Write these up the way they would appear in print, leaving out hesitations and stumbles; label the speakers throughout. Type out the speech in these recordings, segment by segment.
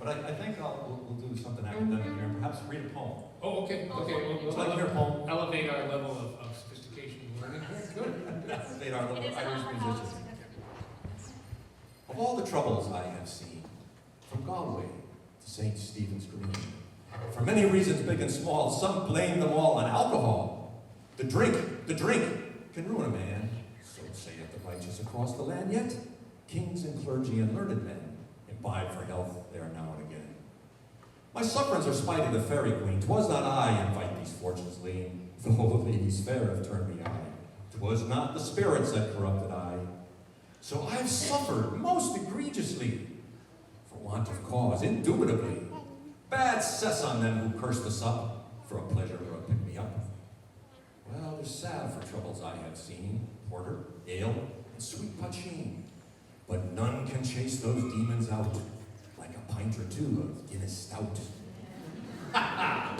Speaker 1: But I think we'll do something academic here, and perhaps read a poem.
Speaker 2: Oh, okay, okay.
Speaker 1: Would you like to hear a poem?
Speaker 2: Elevate our level of sophistication and learning. Good.
Speaker 1: Elevate our level
Speaker 3: It
Speaker 1: of
Speaker 3: is an
Speaker 1: Irish
Speaker 3: opera house.
Speaker 1: musicians. Of all the troubles I have seen, from Galway to St. Stephen's Green, for many reasons big and small, some blame them all on alcohol. The drink can ruin a man, so saith the righteous across the land. Yet kings and clergy and learned men imbibe for health there now and again. My sufferings are spiting the fairy queen. 'Twas not I invite these fortunes lean, though the ladies fair have turned me eye. 'Twas not the spirits that corrupted I. So I've suffered most egregiously, for want of cause, indubitably. Bad cess on them who curse the sup, for a pleasure or a pick-me-up. Well, there's salve for troubles I have seen, porter, ale, and sweet poteen. But none can chase those demons out, like a pint or two of Guinness stout. Have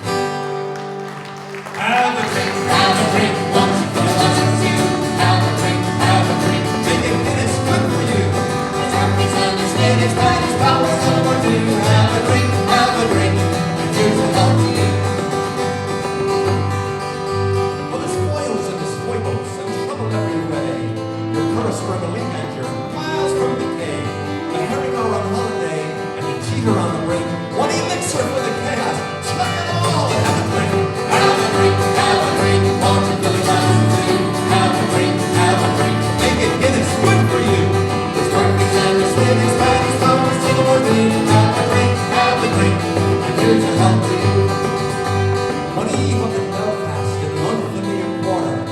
Speaker 1: a drink, won't you feel us you? Have a drink, take it, and it's good for you. It's herpes and it's spinach, but it's power some more do. Have a drink, and here's a help to you. Well, there's foils and there's foibles and trouble every way. Your curse from a leak anchor, miles from decay. The herring are on holiday, and the teeter on the brink. One elixir for the chaos, chuck it all. Have a drink, won't you feel us you? Have a drink, make it Guinness, good for you. There's turkeys and there's spinach, patties, powers, to the more do. Have a drink, and here's a help to you. One eve up in Belfast, in an unfamiliar quarter, I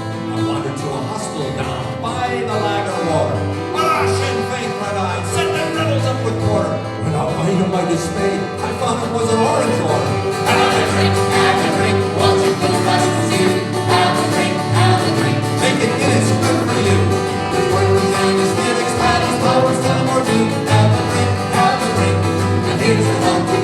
Speaker 1: wandered to a hostel down by the Lager water. Ah, Sinn Fein, cried I, set them rebels up with porter. When out to my dismay, I found it was an orange order. Have a drink, won't you feel us you? Have a drink, make it Guinness, good for you. There's turkeys and there's spinach, patties, flowers, tell them more do. Have a drink, and here's a help to you.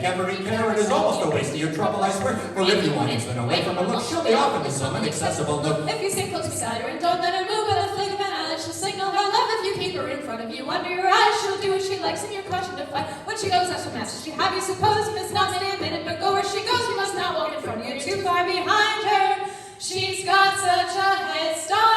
Speaker 1: every care. It is almost a waste of your trouble, I swear. For if you want instant away from her look, she'll be off into some inaccessible nook.
Speaker 3: If you stay close beside her and don't let her move with a flick of an eyelash, she'll signal her love. If you keep her in front of you under your eyes, she'll do what she likes and you're cautioned to fight. When she goes, that's what matters. She have you suppose, you must not stay a minute, but go where she goes, you must not walk in front of you. You're too far behind her. She's got such a head start.